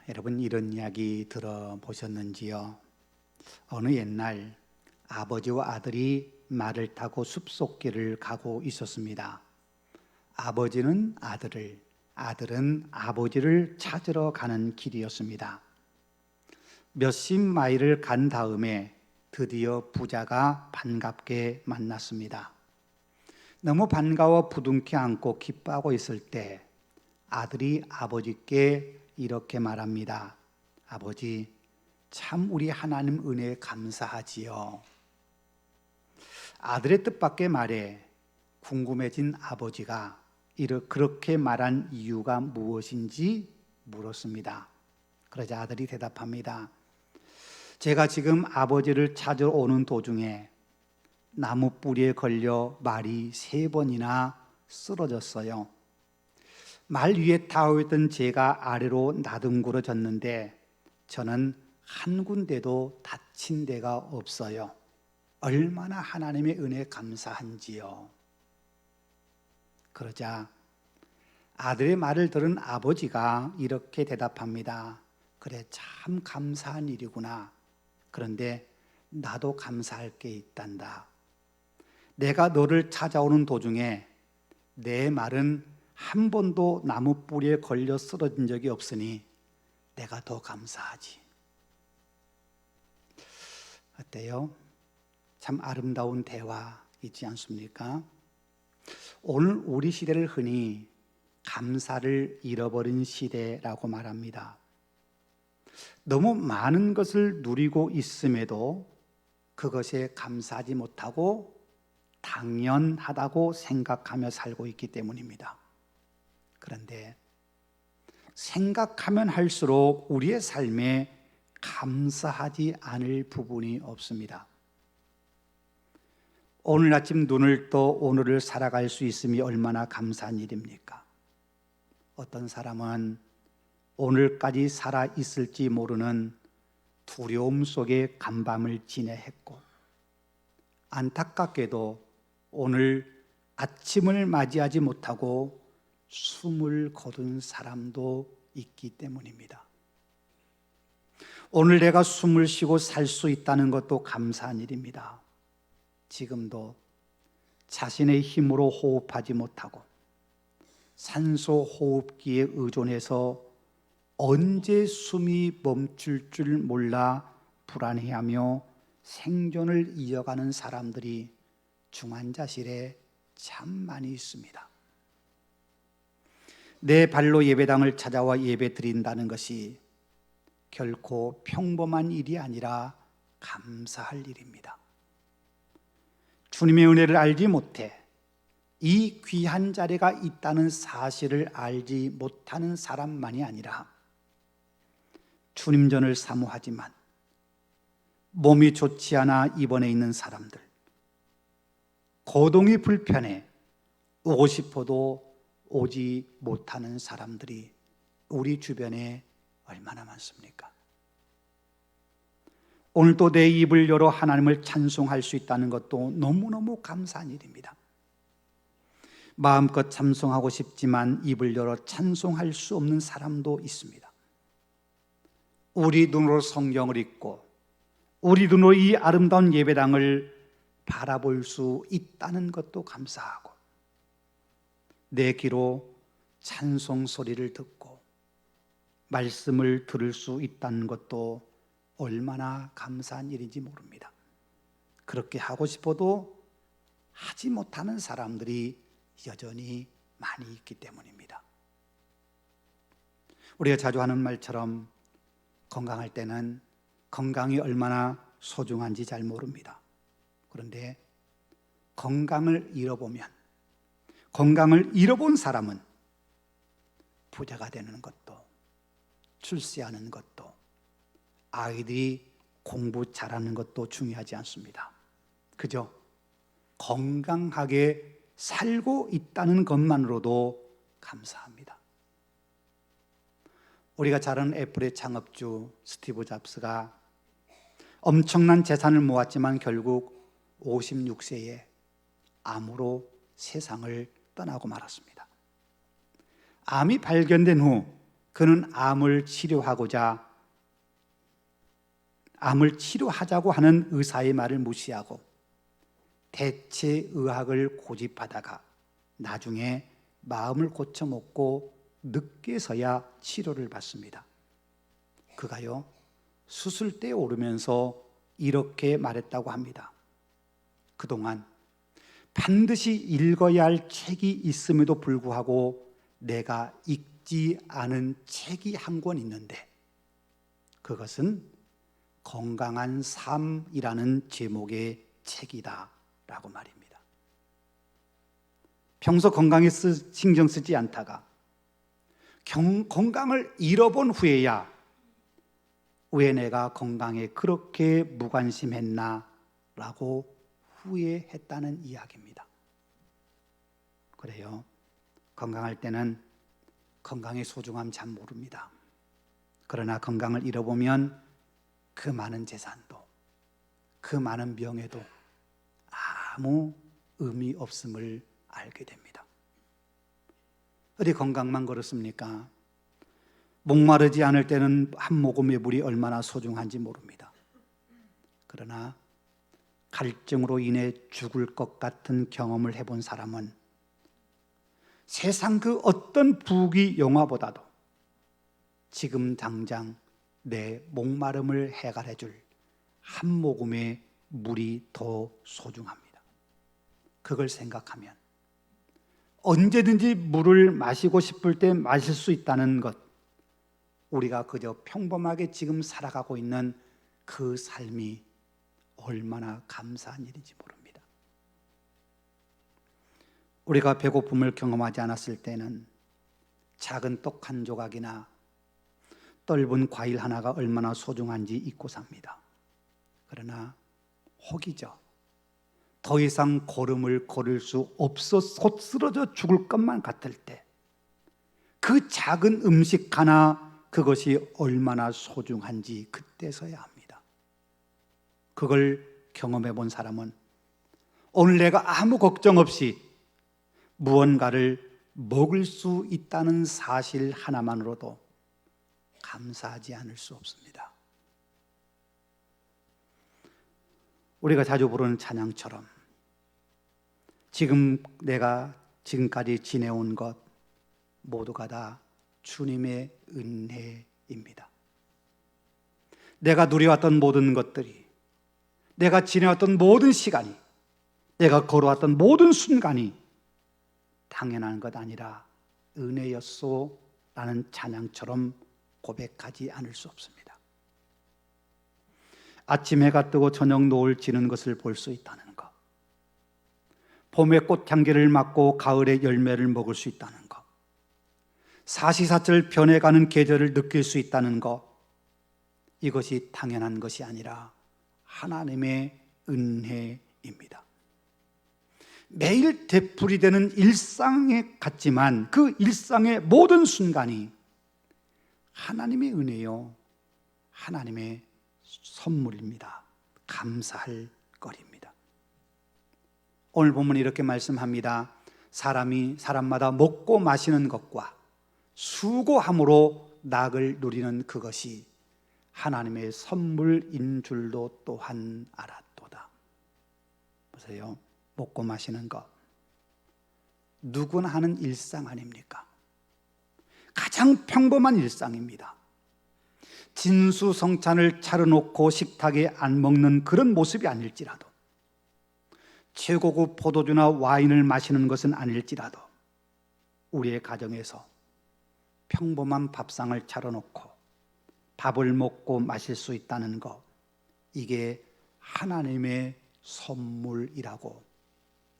여러분 이런 이야기 들어보셨는지요? 어느 옛날 아버지와 아들이 말을 타고 숲속길을 가고 있었습니다. 아버지는 아들을, 아들은 아버지를 찾으러 가는 길이었습니다. 몇십 마일을 간 다음에 드디어 부자가 반갑게 만났습니다. 너무 반가워 부둥켜 안고 기뻐하고 있을 때 아들이 아버지께 이렇게 말합니다. 아버지, 참 우리 하나님 은혜에 감사하지요. 아들의 뜻밖의 말에 궁금해진 아버지가 그렇게 말한 이유가 무엇인지 물었습니다. 그러자 아들이 대답합니다. 제가 지금 아버지를 찾으러 오는 도중에 나무 뿌리에 걸려 말이 3번이나 쓰러졌어요. 말 위에 타고 있던 제가 아래로 나둥그러졌는데 저는 한 군데도 다친 데가 없어요. 얼마나 하나님의 은혜에 감사한지요. 그러자 아들의 말을 들은 아버지가 이렇게 대답합니다. 그래, 참 감사한 일이구나. 그런데 나도 감사할 게 있단다. 내가 너를 찾아오는 도중에 내 말은 한 번도 나무 뿌리에 걸려 쓰러진 적이 없으니 내가 더 감사하지. 어때요? 참 아름다운 대화이지 않습니까? 오늘 우리 시대를 흔히 감사를 잃어버린 시대라고 말합니다. 너무 많은 것을 누리고 있음에도 그것에 감사하지 못하고 당연하다고 생각하며 살고 있기 때문입니다. 그런데 생각하면 할수록 우리의 삶에 감사하지 않을 부분이 없습니다. 오늘 아침 눈을 떠 오늘을 살아갈 수 있음이 얼마나 감사한 일입니까? 어떤 사람은 오늘까지 살아 있을지 모르는 두려움 속에 간밤을 지내했고, 안타깝게도 오늘 아침을 맞이하지 못하고 숨을 거둔 사람도 있기 때문입니다. 오늘 내가 숨을 쉬고 살 수 있다는 것도 감사한 일입니다. 지금도 자신의 힘으로 호흡하지 못하고 산소 호흡기에 의존해서 언제 숨이 멈출 줄 몰라 불안해하며 생존을 이어가는 사람들이 중환자실에 참 많이 있습니다. 내 발로 예배당을 찾아와 예배 드린다는 것이 결코 평범한 일이 아니라 감사할 일입니다. 주님의 은혜를 알지 못해 이 귀한 자리가 있다는 사실을 알지 못하는 사람만이 아니라 주님 전을 사모하지만 몸이 좋지 않아 입원해 있는 사람들, 거동이 불편해 오고 싶어도 오지 못하는 사람들이 우리 주변에 얼마나 많습니까? 오늘 또 내 입을 열어 하나님을 찬송할 수 있다는 것도 너무너무 감사한 일입니다. 마음껏 찬송하고 싶지만 입을 열어 찬송할 수 없는 사람도 있습니다. 우리 눈으로 성경을 읽고 우리 눈으로 이 아름다운 예배당을 바라볼 수 있다는 것도 감사하고, 내 귀로 찬송 소리를 듣고 말씀을 들을 수 있다는 것도 얼마나 감사한 일인지 모릅니다. 그렇게 하고 싶어도 하지 못하는 사람들이 여전히 많이 있기 때문입니다. 우리가 자주 하는 말처럼 건강할 때는 건강이 얼마나 소중한지 잘 모릅니다. 그런데 건강을 잃어보면, 건강을 잃어본 사람은 부자가 되는 것도, 출세하는 것도, 아이들이 공부 잘하는 것도 중요하지 않습니다. 그저 건강하게 살고 있다는 것만으로도 감사합니다. 우리가 잘 아는 애플의 창업주 스티브 잡스가 엄청난 재산을 모았지만 결국 56세에 암으로 세상을 떠나고 말았습니다. 암이 발견된 후 그는 암을 치료하자고 하는 의사의 말을 무시하고 대체 의학을 고집하다가 나중에 마음을 고쳐먹고 늦게서야 치료를 받습니다. 그가요, 수술대에 오르면서 이렇게 말했다고 합니다. 그동안 반드시 읽어야 할 책이 있음에도 불구하고 내가 읽지 않은 책이 한 권 있는데 그것은 건강한 삶이라는 제목의 책이다 라고 말입니다. 평소 건강에 신경 쓰지 않다가 건강을 잃어본 후에야 왜 내가 건강에 그렇게 무관심했나 라고 후회했다는 이야기입니다. 그래요, 건강할 때는 건강의 소중함 잘 모릅니다. 그러나 건강을 잃어보면 그 많은 재산도 그 많은 명예도 아무 의미 없음을 알게 됩니다. 어디 건강만 그렇습니까? 목마르지 않을 때는 한 모금의 물이 얼마나 소중한지 모릅니다. 그러나 갈증으로 인해 죽을 것 같은 경험을 해본 사람은 세상 그 어떤 부귀 영화보다도 지금 당장 내 목마름을 해결해 줄 한 모금의 물이 더 소중합니다. 그걸 생각하면 언제든지 물을 마시고 싶을 때 마실 수 있다는 것, 우리가 그저 평범하게 지금 살아가고 있는 그 삶이 얼마나 감사한 일인지 모릅니다. 우리가 배고픔을 경험하지 않았을 때는 작은 떡 한 조각이나 떫은 과일 하나가 얼마나 소중한지 잊고 삽니다. 그러나 혹이죠. 더 이상 걸음을 걸을 수 없어 곧 쓰러져 죽을 것만 같을 때 그 작은 음식 하나, 그것이 얼마나 소중한지 그때서야 합니다. 그걸 경험해 본 사람은 오늘 내가 아무 걱정 없이 무언가를 먹을 수 있다는 사실 하나만으로도 감사하지 않을 수 없습니다. 우리가 자주 부르는 찬양처럼 지금 내가 지금까지 지내온 것 모두가 다 주님의 은혜입니다. 내가 누려왔던 모든 것들이, 내가 지내왔던 모든 시간이, 내가 걸어왔던 모든 순간이 당연한 것 아니라 은혜였소 라는 찬양처럼 고백하지 않을 수 없습니다. 아침 해가 뜨고 저녁 노을 지는 것을 볼 수 있다는 것, 봄의 꽃향기를 맡고 가을의 열매를 먹을 수 있다는 것, 사시사철 변해가는 계절을 느낄 수 있다는 것, 이것이 당연한 것이 아니라 하나님의 은혜입니다. 매일 되풀이되는 일상에 같지만 그 일상의 모든 순간이 하나님의 은혜요, 하나님의 선물입니다. 감사할 거리입니다. 오늘 본문이 이렇게 말씀합니다. 사람마다 먹고 마시는 것과 수고함으로 낙을 누리는 그것이 하나님의 선물인 줄도 또한 알았도다. 보세요. 먹고 마시는 것, 누구나 하는 일상 아닙니까? 가장 평범한 일상입니다. 진수성찬을 차려놓고 식탁에 안 먹는 그런 모습이 아닐지라도, 최고급 포도주나 와인을 마시는 것은 아닐지라도 우리의 가정에서 평범한 밥상을 차려놓고 밥을 먹고 마실 수 있다는 것, 이게 하나님의 선물이라고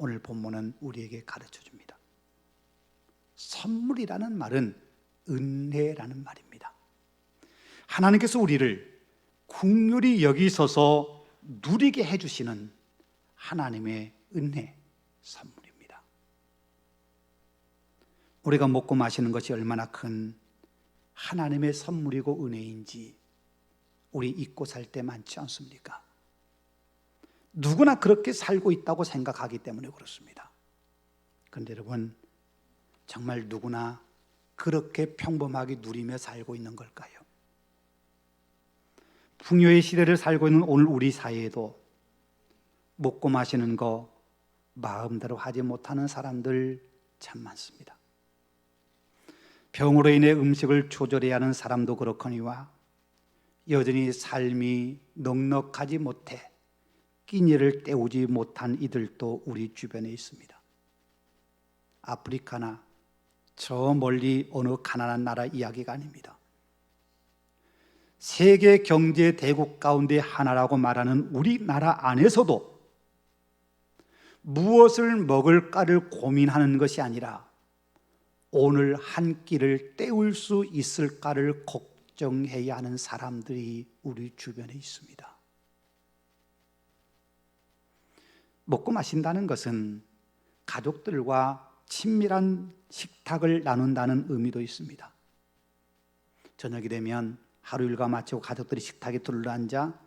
오늘 본문은 우리에게 가르쳐 줍니다. 선물이라는 말은 은혜라는 말입니다. 하나님께서 우리를 긍휼히 여기셔서 누리게 해주시는 하나님의 은혜, 선물입니다. 우리가 먹고 마시는 것이 얼마나 큰 하나님의 선물이고 은혜인지 우리 잊고 살 때 많지 않습니까? 누구나 그렇게 살고 있다고 생각하기 때문에 그렇습니다. 그런데 여러분, 정말 누구나 그렇게 평범하게 누리며 살고 있는 걸까요? 풍요의 시대를 살고 있는 오늘 우리 사회에도 먹고 마시는 거 마음대로 하지 못하는 사람들 참 많습니다. 병으로 인해 음식을 조절해야 하는 사람도 그렇거니와 여전히 삶이 넉넉하지 못해 끼니를 때우지 못한 이들도 우리 주변에 있습니다. 아프리카나 저 멀리 어느 가난한 나라 이야기가 아닙니다. 세계 경제 대국 가운데 하나라고 말하는 우리나라 안에서도 무엇을 먹을까를 고민하는 것이 아니라 오늘 한 끼를 때울 수 있을까를 걱정해야 하는 사람들이 우리 주변에 있습니다. 먹고 마신다는 것은 가족들과 친밀한 식탁을 나눈다는 의미도 있습니다. 저녁이 되면 하루 일과 마치고 가족들이 식탁에 둘러앉아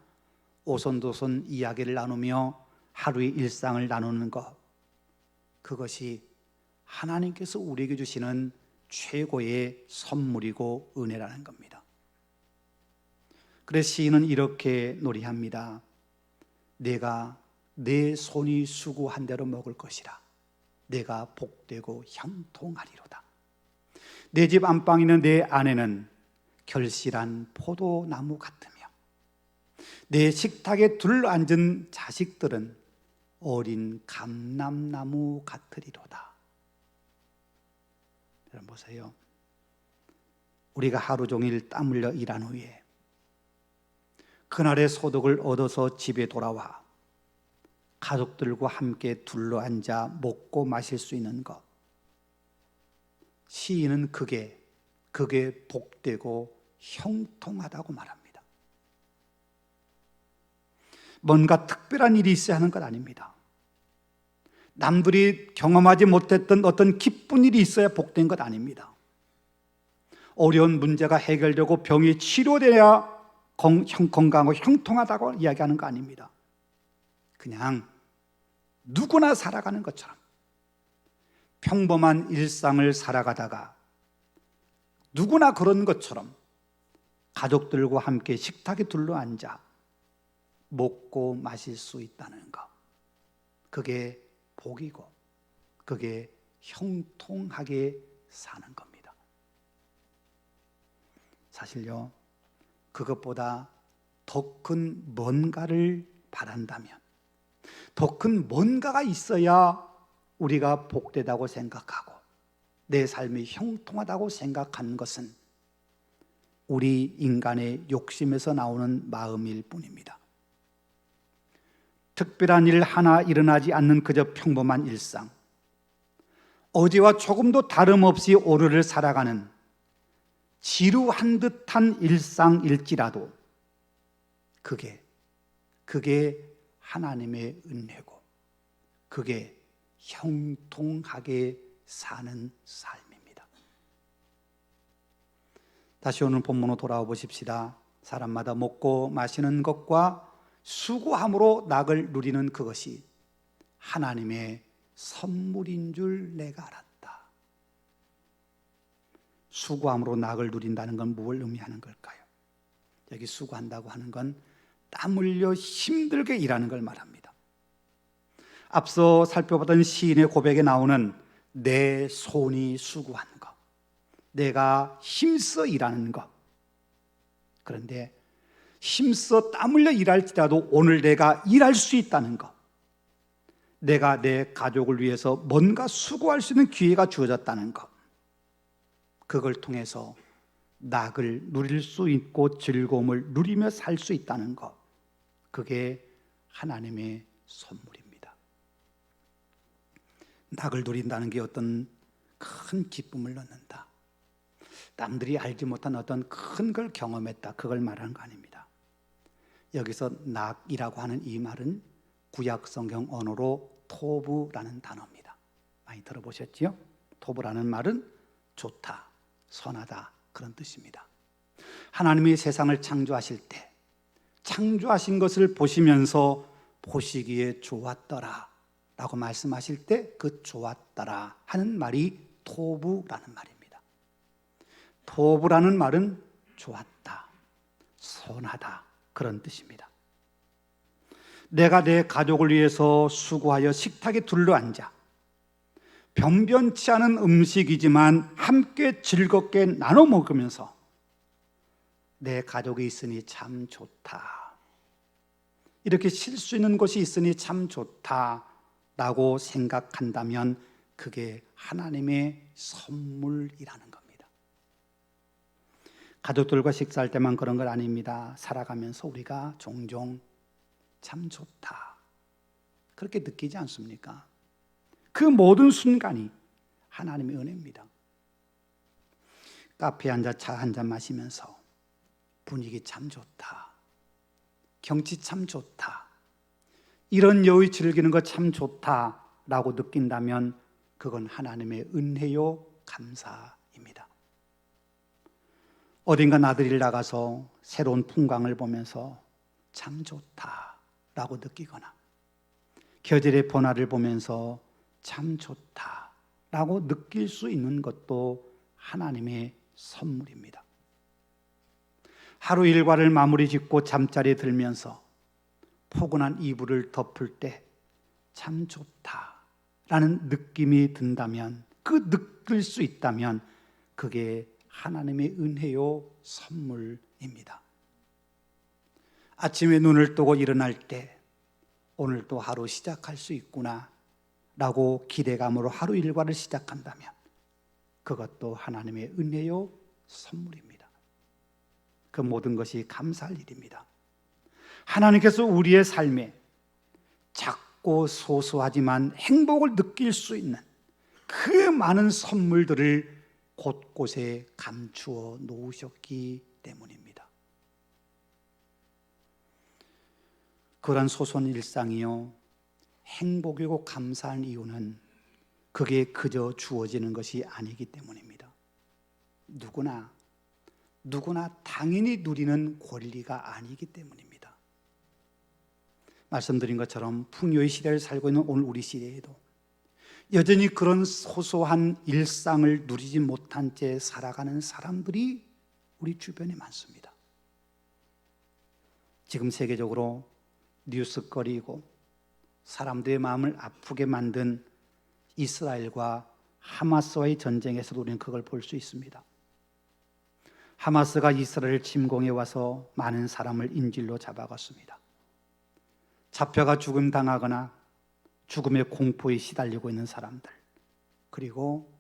오손도손 이야기를 나누며 하루의 일상을 나누는 것, 그것이 하나님께서 우리에게 주시는 최고의 선물이고 은혜라는 겁니다. 그래서 시인은 이렇게 노래합니다. 내가 내 손이 수고한 대로 먹을 것이라. 내가 복되고 형통하리로다. 내 집 안방에 있는 내 아내는 결실한 포도나무 같으며 내 식탁에 둘러앉은 자식들은 어린 감람나무 같으리로다. 여러분 보세요. 우리가 하루 종일 땀 흘려 일한 후에 그날의 소득을 얻어서 집에 돌아와 가족들과 함께 둘러앉아 먹고 마실 수 있는 것, 시인은 그게 복되고 형통하다고 말합니다. 뭔가 특별한 일이 있어야 하는 것 아닙니다. 남들이 경험하지 못했던 어떤 기쁜 일이 있어야 복된 것 아닙니다. 어려운 문제가 해결되고 병이 치료돼야 건강하고 형통하다고 이야기하는 거 아닙니다. 그냥 누구나 살아가는 것처럼 평범한 일상을 살아가다가 누구나 그런 것처럼 가족들과 함께 식탁에 둘러앉아 먹고 마실 수 있다는 것, 그게 복이고 그게 형통하게 사는 겁니다. 사실요, 그것보다 더 큰 뭔가를 바란다면, 더 큰 뭔가가 있어야 우리가 복되다고 생각하고 내 삶이 형통하다고 생각하는 것은 우리 인간의 욕심에서 나오는 마음일 뿐입니다. 특별한 일 하나 일어나지 않는 그저 평범한 일상, 어제와 조금도 다름없이 오늘을 살아가는 지루한 듯한 일상일지라도 그게 하나님의 은혜고 그게 형통하게 사는 삶입니다. 다시 오늘 본문으로 돌아와 보십시다. 사람마다 먹고 마시는 것과 수고함으로 낙을 누리는 그것이 하나님의 선물인 줄 내가 알았다. 수고함으로 낙을 누린다는 건 무엇을 의미하는 걸까요? 여기 수고한다고 하는 건 땀 흘려 힘들게 일하는 걸 말합니다. 앞서 살펴보던 시인의 고백에 나오는 내 손이 수고한 것, 내가 힘써 일하는 것, 그런데 힘써 땀 흘려 일할지라도 오늘 내가 일할 수 있다는 것, 내가 내 가족을 위해서 뭔가 수고할 수 있는 기회가 주어졌다는 것, 그걸 통해서 낙을 누릴 수 있고 즐거움을 누리며 살 수 있다는 것, 그게 하나님의 선물입니다. 낙을 누린다는 게 어떤 큰 기쁨을 넣는다, 남들이 알지 못한 어떤 큰 걸 경험했다, 그걸 말하는 거 아닙니다. 여기서 낙이라고 하는 이 말은 구약 성경 언어로 토부라는 단어입니다. 많이 들어보셨지요? 토부라는 말은 좋다, 선하다, 그런 뜻입니다. 하나님이 세상을 창조하실 때 창조하신 것을 보시면서 보시기에 좋았더라 라고 말씀하실 때 그 좋았더라 하는 말이 토부라는 말입니다. 토브라는 말은 좋았다, 선하다, 그런 뜻입니다. 내가 내 가족을 위해서 수고하여 식탁에 둘러앉아 변변치 않은 음식이지만 함께 즐겁게 나눠 먹으면서 내 가족이 있으니 참 좋다, 이렇게 쉴 수 있는 곳이 있으니 참 좋다라고 생각한다면 그게 하나님의 선물이라는 겁니다. 가족들과 식사할 때만 그런 건 아닙니다. 살아가면서 우리가 종종 참 좋다, 그렇게 느끼지 않습니까? 그 모든 순간이 하나님의 은혜입니다. 카페에 앉아 차 한 잔 마시면서 분위기 참 좋다, 경치 참 좋다, 이런 여유 즐기는 거 참 좋다라고 느낀다면 그건 하나님의 은혜요 감사입니다. 어딘가 나들이를 나가서 새로운 풍광을 보면서 참 좋다라고 느끼거나 계절의 변화를 보면서 참 좋다라고 느낄 수 있는 것도 하나님의 선물입니다. 하루 일과를 마무리 짓고 잠자리에 들면서 포근한 이불을 덮을 때 참 좋다라는 느낌이 든다면, 그 느낄 수 있다면 그게 하나님의 은혜요 선물입니다. 아침에 눈을 뜨고 일어날 때 오늘 또 하루 시작할 수 있구나 라고 기대감으로 하루 일과를 시작한다면 그것도 하나님의 은혜요 선물입니다. 그 모든 것이 감사할 일입니다. 하나님께서 우리의 삶에 작고 소소하지만 행복을 느낄 수 있는 그 많은 선물들을 곳곳에 감추어 놓으셨기 때문입니다. 그런 소소한 일상이요 행복이고 감사한 이유는 그게 그저 주어지는 것이 아니기 때문입니다. 누구나 당연히 누리는 권리가 아니기 때문입니다. 말씀드린 것처럼 풍요의 시대를 살고 있는 오늘 우리 시대에도 여전히 그런 소소한 일상을 누리지 못한 채 살아가는 사람들이 우리 주변에 많습니다. 지금 세계적으로 뉴스거리이고 사람들의 마음을 아프게 만든 이스라엘과 하마스와의 전쟁에서도 우리는 그걸 볼 수 있습니다. 하마스가 이스라엘을 침공해 와서 많은 사람을 인질로 잡아갔습니다. 잡혀가 죽음당하거나 죽음의 공포에 시달리고 있는 사람들, 그리고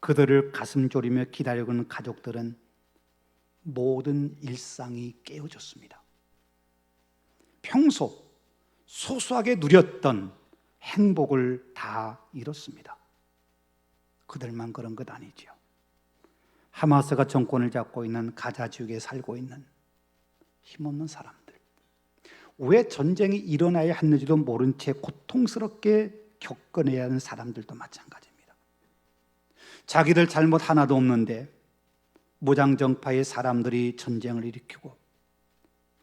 그들을 가슴 졸이며 기다리고 있는 가족들은 모든 일상이 깨어졌습니다. 평소 소소하게 누렸던 행복을 다 잃었습니다. 그들만 그런 것 아니죠. 하마스가 정권을 잡고 있는 가자 지역에 살고 있는 힘없는 사람들, 왜 전쟁이 일어나야 했는지도 모른 채 고통스럽게 겪어내야 하는 사람들도 마찬가지입니다. 자기들 잘못 하나도 없는데 무장정파의 사람들이 전쟁을 일으키고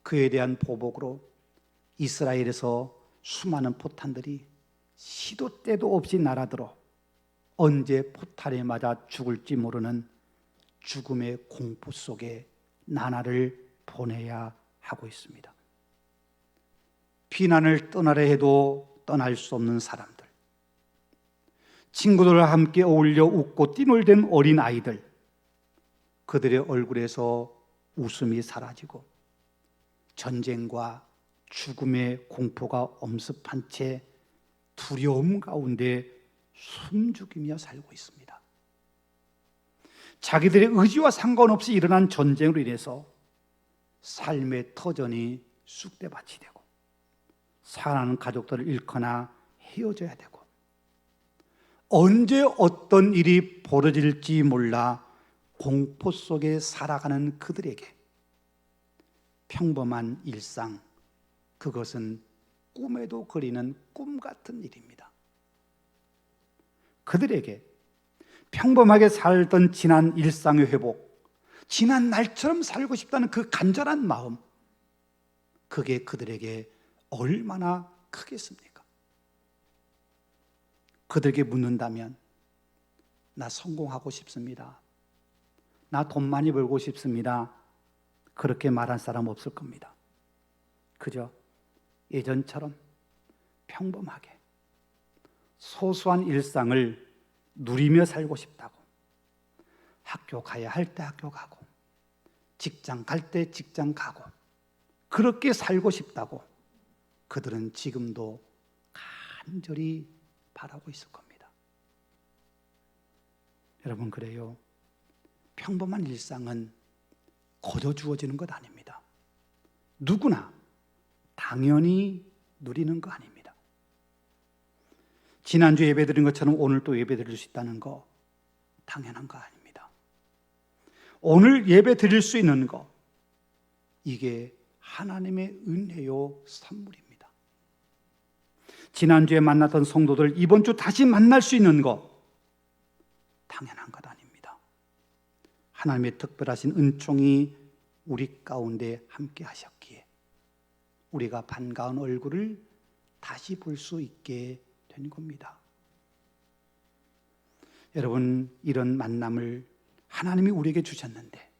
그에 대한 보복으로 이스라엘에서 수많은 포탄들이 시도 때도 없이 날아들어 언제 포탄에 맞아 죽을지 모르는 죽음의 공포 속에 나날을 보내야 하고 있습니다. 피난을 떠나려 해도 떠날 수 없는 사람들, 친구들과 함께 어울려 웃고 띠놀댄 어린 아이들, 그들의 얼굴에서 웃음이 사라지고 전쟁과 죽음의 공포가 엄습한 채 두려움 가운데 숨죽이며 살고 있습니다. 자기들의 의지와 상관없이 일어난 전쟁으로 인해서 삶의 터전이 쑥대밭이 되고 사랑하는 가족들을 잃거나 헤어져야 되고 언제 어떤 일이 벌어질지 몰라 공포 속에 살아가는 그들에게 평범한 일상, 그것은 꿈에도 그리는 꿈 같은 일입니다. 그들에게 평범하게 살던 지난 일상의 회복, 지난 날처럼 살고 싶다는 그 간절한 마음, 그게 그들에게 얼마나 크겠습니까? 그들에게 묻는다면 나 성공하고 싶습니다. 나 돈 많이 벌고 싶습니다. 그렇게 말한 사람 없을 겁니다. 그저 예전처럼 평범하게 소소한 일상을 누리며 살고 싶다고, 학교 가야 할 때 학교 가고 직장 갈 때 직장 가고 그렇게 살고 싶다고 그들은 지금도 간절히 바라고 있을 겁니다. 여러분, 그래요. 평범한 일상은 거저 주어지는 것 아닙니다. 누구나 당연히 누리는 거 아닙니다. 지난주 예배 드린 것처럼 오늘 또 예배 드릴 수 있다는 거 당연한 거 아닙니다. 오늘 예배 드릴 수 있는 거, 이게 하나님의 은혜요 선물입니다. 지난주에 만났던 성도들 이번 주 다시 만날 수 있는 거 당연한 것 아닙니다. 하나님의 특별하신 은총이 우리 가운데 함께 하셨기에 우리가 반가운 얼굴을 다시 볼 수 있게 된 겁니다. 여러분, 이런 만남을 하나님이 우리에게 주셨는데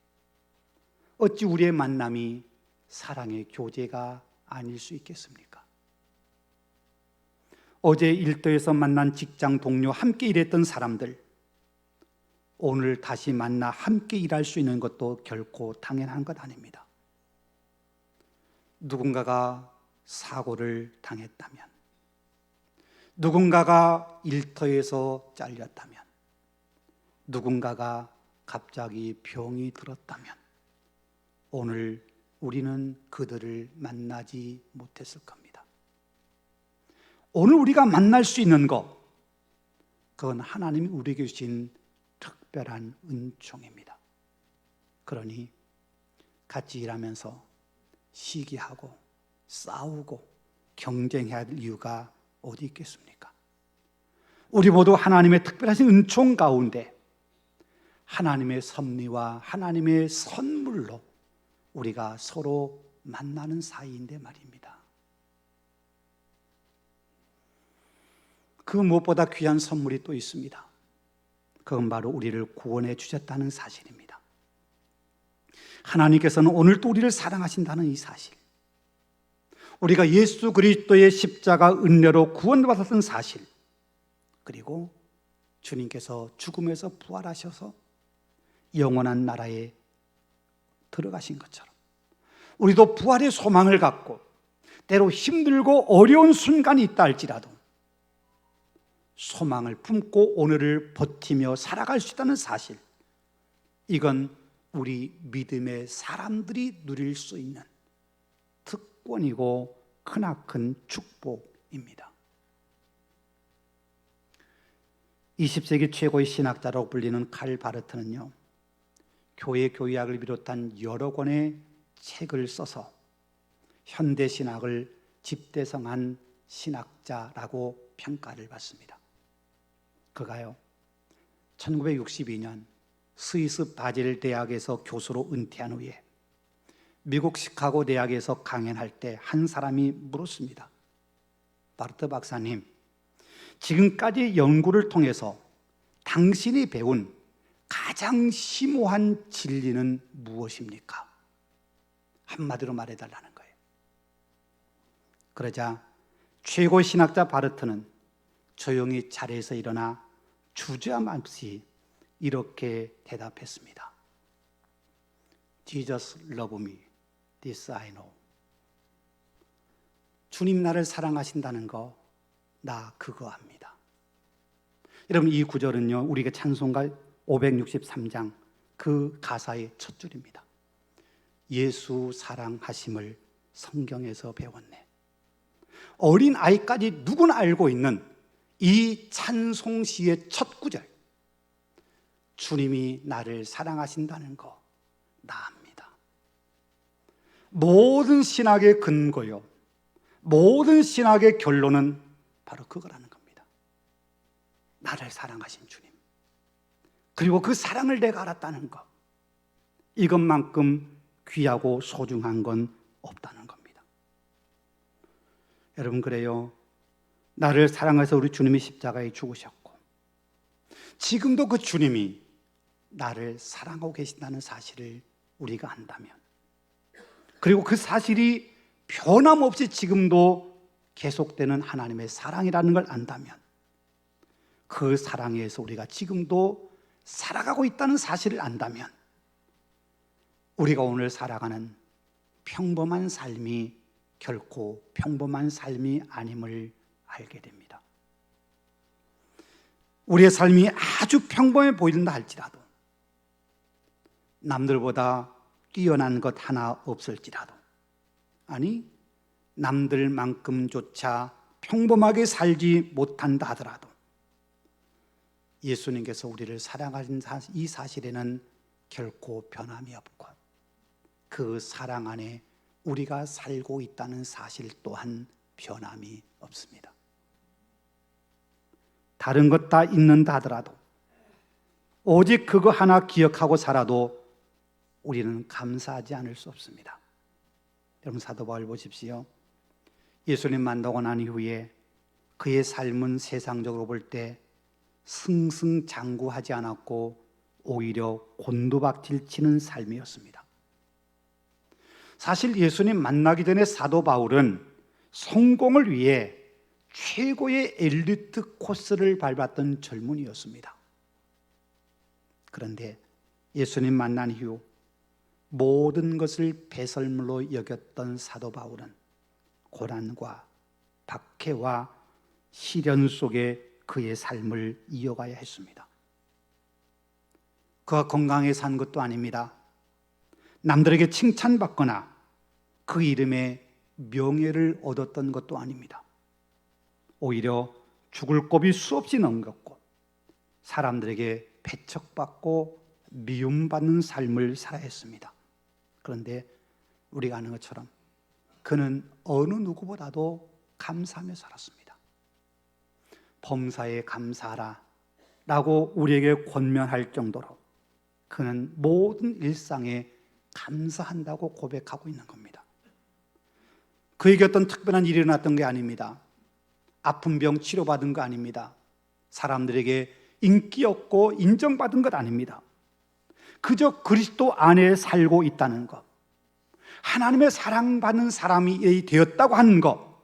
어찌 우리의 만남이 사랑의 교제가 아닐 수 있겠습니까? 어제 일터에서 만난 직장 동료, 함께 일했던 사람들, 오늘 다시 만나 함께 일할 수 있는 것도 결코 당연한 것 아닙니다. 누군가가 사고를 당했다면, 누군가가 일터에서 잘렸다면, 누군가가 갑자기 병이 들었다면 오늘 우리는 그들을 만나지 못했을 겁니다. 오늘 우리가 만날 수 있는 것, 그건 하나님이 우리에게 주신 특별한 은총입니다. 그러니 같이 일하면서 시기하고 싸우고 경쟁해야 할 이유가 어디 있겠습니까? 우리 모두 하나님의 특별하신 은총 가운데 하나님의 섭리와 하나님의 선물로 우리가 서로 만나는 사이인데 말입니다. 그 무엇보다 귀한 선물이 또 있습니다. 그건 바로 우리를 구원해 주셨다는 사실입니다. 하나님께서는 오늘도 우리를 사랑하신다는 이 사실, 우리가 예수 그리스도의 십자가 은혜로 구원받았던 사실, 그리고 주님께서 죽음에서 부활하셔서 영원한 나라에 들어가신 것처럼 우리도 부활의 소망을 갖고 때로 힘들고 어려운 순간이 있다 할지라도 소망을 품고 오늘을 버티며 살아갈 수 있다는 사실, 이건 우리 믿음의 사람들이 누릴 수 있는 특권이고 크나큰 축복입니다. 20세기 최고의 신학자라고 불리는 칼 바르트는요, 교회 교리학을 비롯한 여러 권의 책을 써서 현대신학을 집대성한 신학자라고 평가를 받습니다. 그가요, 1962년 스위스 바젤 대학에서 교수로 은퇴한 후에 미국 시카고 대학에서 강연할 때 한 사람이 물었습니다. 바르트 박사님, 지금까지 연구를 통해서 당신이 배운 가장 심오한 진리는 무엇입니까? 한마디로 말해달라는 거예요. 그러자 최고 신학자 바르트는 조용히 자리에서 일어나 주저함없이 이렇게 대답했습니다. Jesus love me, this I know. 주님 나를 사랑하신다는 거, 나 그거 압니다. 여러분, 이 구절은요, 우리가 찬송가 563장 그 가사의 첫 줄입니다. 예수 사랑하심을 성경에서 배웠네. 어린 아이까지 누구나 알고 있는 이 찬송시의 첫 구절, 주님이 나를 사랑하신다는 거 나 압니다. 모든 신학의 근거요, 모든 신학의 결론은 바로 그거라는 겁니다. 나를 사랑하신 주님, 그리고 그 사랑을 내가 알았다는 것, 이것만큼 귀하고 소중한 건 없다는 겁니다. 여러분, 그래요, 나를 사랑해서 우리 주님이 십자가에 죽으셨고 지금도 그 주님이 나를 사랑하고 계신다는 사실을 우리가 안다면, 그리고 그 사실이 변함없이 지금도 계속되는 하나님의 사랑이라는 걸 안다면, 그 사랑에서 우리가 지금도 살아가고 있다는 사실을 안다면, 우리가 오늘 살아가는 평범한 삶이 결코 평범한 삶이 아님을 알게 됩니다. 우리의 삶이 아주 평범해 보인다 할지라도, 남들보다 뛰어난 것 하나 없을지라도, 아니 남들만큼조차 평범하게 살지 못한다 하더라도, 예수님께서 우리를 사랑하신 이 사실에는 결코 변함이 없고, 그 사랑 안에 우리가 살고 있다는 사실 또한 변함이 없습니다. 다른 것 다 있는다 하더라도, 오직 그거 하나 기억하고 살아도 우리는 감사하지 않을 수 없습니다. 여러분, 사도 바울 보십시오. 예수님 만나고 난 이후에 그의 삶은 세상적으로 볼 때 승승장구하지 않았고 오히려 곤두박질 치는 삶이었습니다. 사실 예수님 만나기 전에 사도 바울은 성공을 위해 최고의 엘리트 코스를 밟았던 젊은이였습니다. 그런데 예수님 만난 이후 모든 것을 배설물로 여겼던 사도 바울은 고난과 박해와 시련 속에 그의 삶을 이어가야 했습니다. 그가 건강하게 산 것도 아닙니다. 남들에게 칭찬받거나 그 이름에 명예를 얻었던 것도 아닙니다. 오히려 죽을 곱이 수없이 넘겼고 사람들에게 배척받고 미움받는 삶을 살아야 했습니다. 그런데 우리가 아는 것처럼 그는 어느 누구보다도 감사하며 살았습니다. 범사에 감사하라 라고 우리에게 권면할 정도로 그는 모든 일상에 감사한다고 고백하고 있는 겁니다. 그에게 어떤 특별한 일이 일어났던 게 아닙니다. 아픈 병 치료받은 거 아닙니다. 사람들에게 인기 얻고 인정받은 것 아닙니다. 그저 그리스도 안에 살고 있다는 것, 하나님의 사랑받는 사람이 되었다고 하는 것,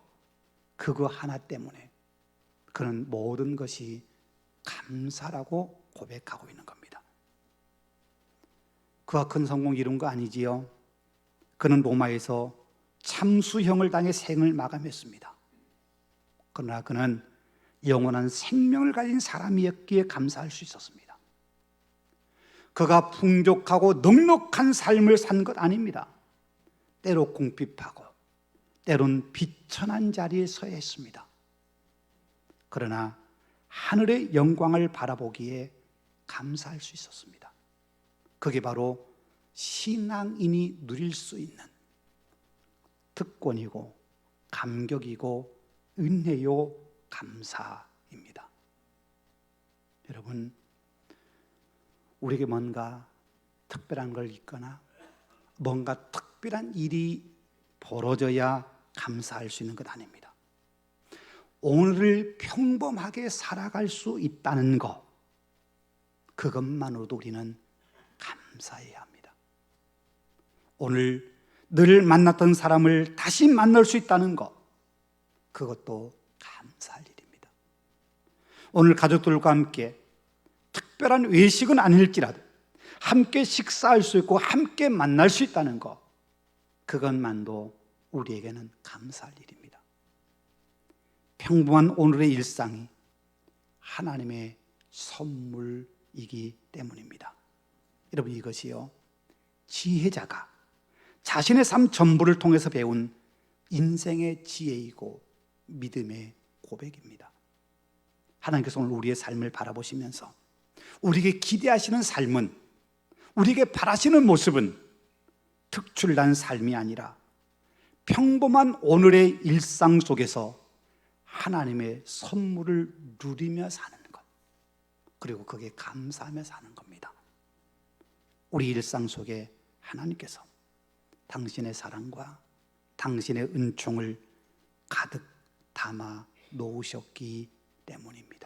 그거 하나 때문에 그는 모든 것이 감사라고 고백하고 있는 겁니다. 그가 큰 성공 이룬 거 아니지요. 그는 로마에서 참수형을 당해 생을 마감했습니다. 그러나 그는 영원한 생명을 가진 사람이었기에 감사할 수 있었습니다. 그가 풍족하고 넉넉한 삶을 산 것 아닙니다. 때로 궁핍하고 때론 비천한 자리에 서야 했습니다. 그러나 하늘의 영광을 바라보기에 감사할 수 있었습니다. 그게 바로 신앙인이 누릴 수 있는 특권이고 감격이고 은혜요 감사입니다. 여러분, 우리에게 뭔가 특별한 걸 있거나 뭔가 특별한 일이 벌어져야 감사할 수 있는 것 아닙니다. 오늘을 평범하게 살아갈 수 있다는 것, 그것만으로도 우리는 감사해야 합니다. 오늘 늘 만났던 사람을 다시 만날 수 있다는 것, 그것도 감사할 일입니다. 오늘 가족들과 함께 특별한 외식은 아닐지라도 함께 식사할 수 있고 함께 만날 수 있다는 것, 그것만도 우리에게는 감사할 일입니다. 평범한 오늘의 일상이 하나님의 선물이기 때문입니다. 여러분, 이것이요, 지혜자가 자신의 삶 전부를 통해서 배운 인생의 지혜이고 믿음의 고백입니다. 하나님께서 오늘 우리의 삶을 바라보시면서 우리에게 기대하시는 삶은, 우리에게 바라시는 모습은 특출난 삶이 아니라 평범한 오늘의 일상 속에서 하나님의 선물을 누리며 사는 것, 그리고 그게 감사하며 사는 겁니다. 우리 일상 속에 하나님께서 당신의 사랑과 당신의 은총을 가득 담아 놓으셨기 때문입니다.